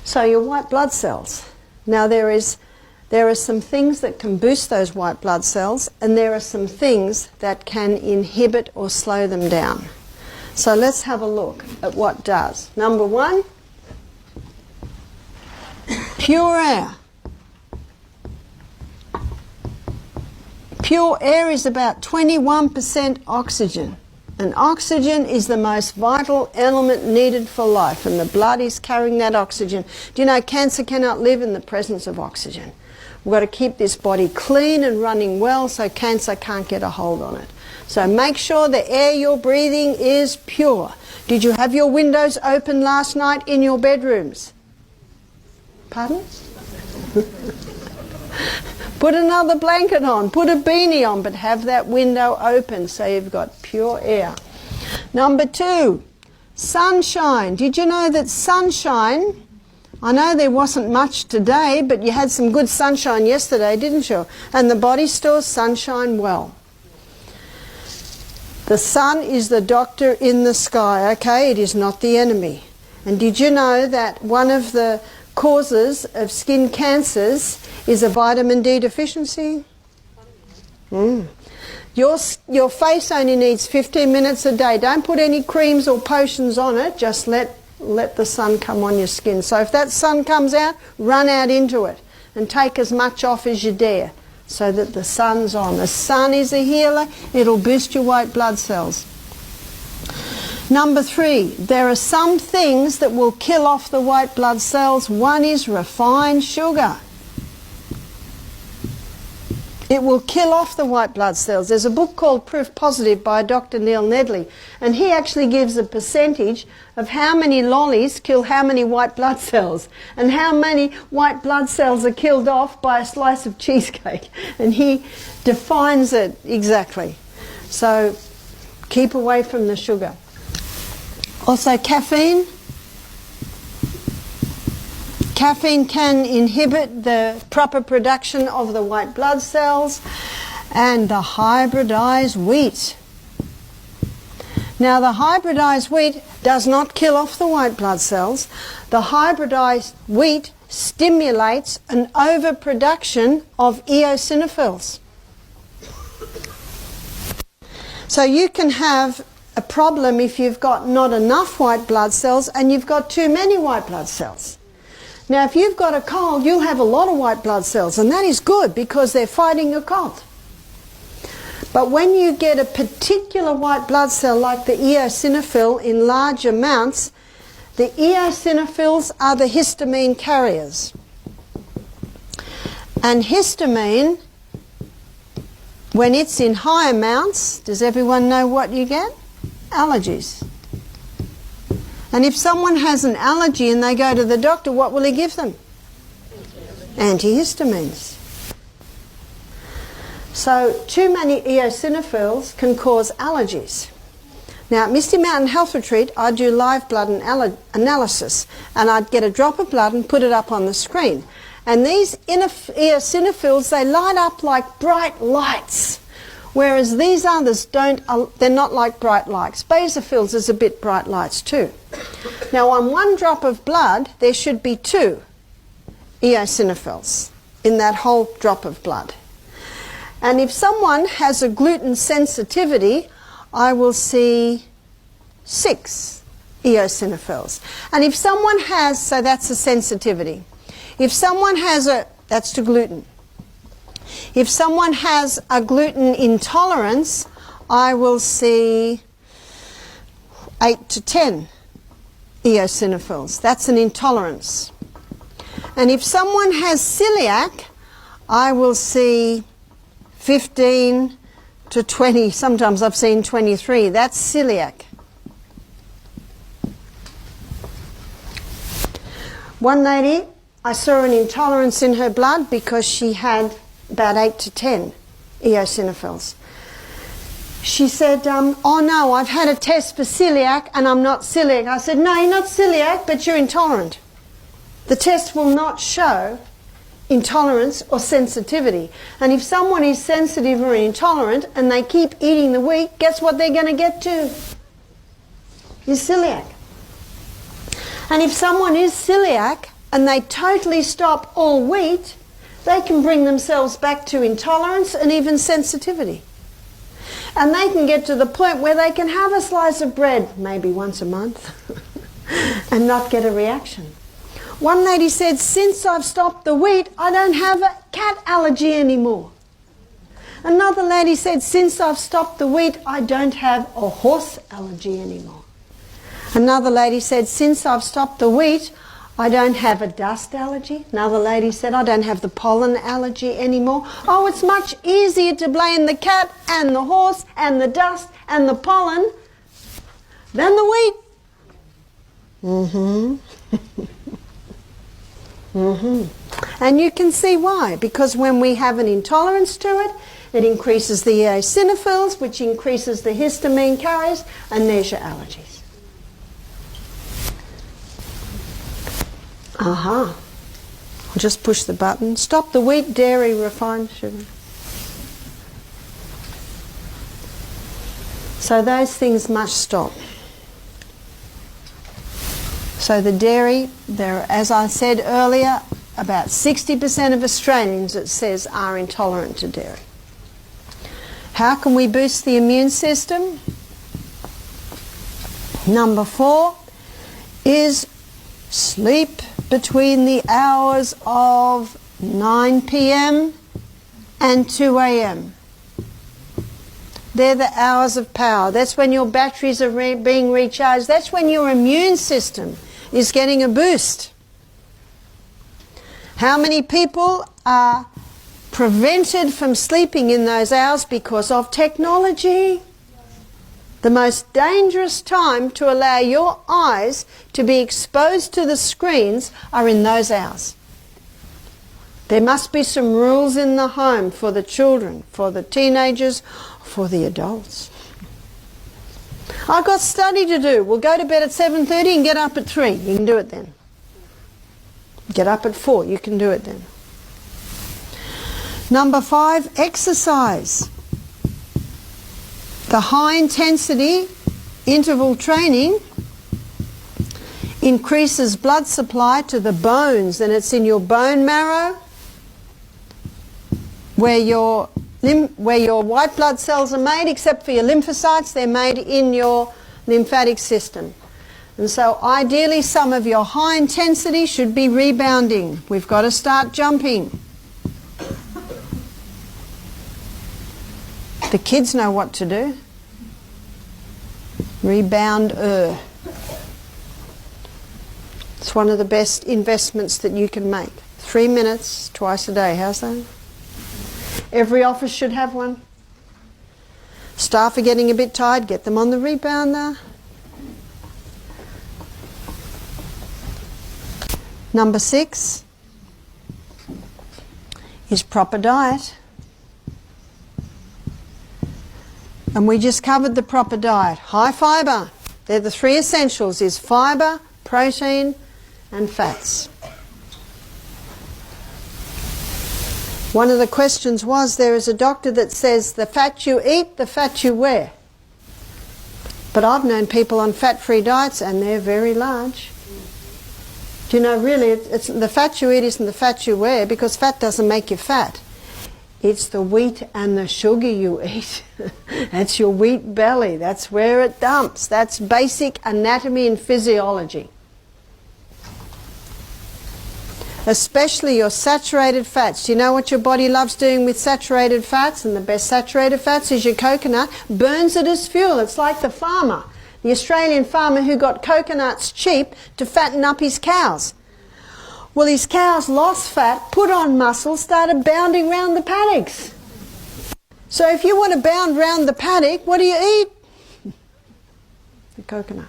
So your white blood cells. Now there are some things that can boost those white blood cells, and there are some things that can inhibit or slow them down. So let's have a look at what does. Number one, pure air. Pure air is about 21% oxygen. And oxygen is the most vital element needed for life, and the blood is carrying that oxygen. Do you know cancer cannot live in the presence of oxygen? We've got to keep this body clean and running well so cancer can't get a hold on it. So make sure the air you're breathing is pure. Did you have your windows open last night in your bedrooms? Pardon? Put another blanket on, put a beanie on, but have that window open so you've got pure air. Number two, sunshine. Did you know that sunshine, I know there wasn't much today, but you had some good sunshine yesterday, didn't you? And the body stores sunshine well. The sun is the doctor in the sky, okay? It is not the enemy. And did you know that one of the causes of skin cancers is a vitamin D deficiency? Your face only needs 15 minutes a day. Don't put any creams or potions on it. Just let the sun come on your skin. So if that sun comes out, run out into it and take as much off as you dare so that the sun's on. The sun is a healer. It'll boost your white blood cells. Number three, there are some things that will kill off the white blood cells. One is refined sugar. It will kill off the white blood cells. There's a book called Proof Positive by Dr. Neil Nedley, and he actually gives a percentage of how many lollies kill how many white blood cells and how many white blood cells are killed off by a slice of cheesecake. And he defines it exactly. So keep away from the sugar. Also caffeine. Caffeine can inhibit the proper production of the white blood cells, and the hybridized wheat. Now the hybridized wheat does not kill off the white blood cells. The hybridized wheat stimulates an overproduction of eosinophils. So you can have a problem if you've got not enough white blood cells and you've got too many white blood cells. Now if you've got a cold, you'll have a lot of white blood cells, and that is good because they're fighting your cold. But when you get a particular white blood cell like the eosinophil in large amounts, the eosinophils are the histamine carriers. And histamine, when it's in high amounts, does everyone know what you get? Allergies. And if someone has an allergy and they go to the doctor, what will he give them? Antihistamines. So too many eosinophils can cause allergies. Now at Misty Mountain Health Retreat, I do live blood analysis, and I'd get a drop of blood and put it up on the screen. And these eosinophils, they light up like bright lights. Whereas these others don't, they're not like bright lights. Basophils is a bit bright lights too. Now on one drop of blood, there should be 2 eosinophils in that whole drop of blood. And if someone has a gluten sensitivity, I will see 6 eosinophils. And if someone has, so that's a sensitivity. If someone has that's to gluten. If someone has a gluten intolerance, I will see 8 to 10 eosinophils. That's an intolerance. And if someone has celiac, I will see 15 to 20. Sometimes I've seen 23. That's celiac. One lady, I saw an intolerance in her blood because she had about 8 to 10 eosinophils. She said, oh no, I've had a test for celiac and I'm not celiac. I said, no, you're not celiac, but you're intolerant. The test will not show intolerance or sensitivity. And if someone is sensitive or intolerant and they keep eating the wheat, guess what they're going to get to? Is celiac. And if someone is celiac and they totally stop all wheat, they can bring themselves back to intolerance and even sensitivity. And they can get to the point where they can have a slice of bread maybe once a month and not get a reaction. One lady said, since I've stopped the wheat, I don't have a cat allergy anymore. Another lady said, since I've stopped the wheat, I don't have a horse allergy anymore. Another lady said, since I've stopped the wheat, I don't have a dust allergy. Another lady said, I don't have the pollen allergy anymore. Oh, it's much easier to blame the cat and the horse and the dust and the pollen than the wheat. And you can see why. Because when we have an intolerance to it, it increases the eosinophils, which increases the histamine carriers, and there's your allergies. I'll just push the button. Stop the wheat, dairy, refined sugar. So those things must stop. So the dairy, there, as I said earlier, about 60% of Australians, it says, are intolerant to dairy. How can we boost the immune system? Number 4 is sleep between the hours of 9 p.m. and 2 a.m. They're the hours of power. That's when your batteries are being recharged. That's when your immune system is getting a boost. How many people are prevented from sleeping in those hours because of technology? The most dangerous time to allow your eyes to be exposed to the screens are in those hours. There must be some rules in the home for the children, for the teenagers, for the adults. I've got study to do. We'll go to bed at 7:30 and get up at 3. You can do it then. Get up at 4. You can do it then. Number 5, exercise. The high intensity interval training increases blood supply to the bones, and it's in your bone marrow where your white blood cells are made, except for your lymphocytes. They're made in your lymphatic system. And so ideally some of your high intensity should be rebounding. We've got to start jumping. The kids know what to do. Rebound-er. It's one of the best investments that you can make. 3 minutes twice a day. How's that? Every office should have one. Staff are getting a bit tired. Get them on the rebounder. Number 6 is proper diet. And we just covered the proper diet. High fibre. They're the 3 essentials, is fibre, protein and fats. One of the questions was, there is a doctor that says the fat you eat, the fat you wear. But I've known people on fat-free diets and they're very large. Do you know, really, it's the fat you eat isn't the fat you wear, because fat doesn't make you fat. It's the wheat and the sugar you eat. That's your wheat belly. That's where it dumps. That's basic anatomy and physiology. Especially your saturated fats. Do you know what your body loves doing with saturated fats? And the best saturated fats is your coconut. Burns it as fuel. It's like the farmer, the Australian farmer who got coconuts cheap to fatten up his cows. Well, his cows lost fat, put on muscle, started bounding round the paddocks. So if you want to bound round the paddock, what do you eat? The coconut.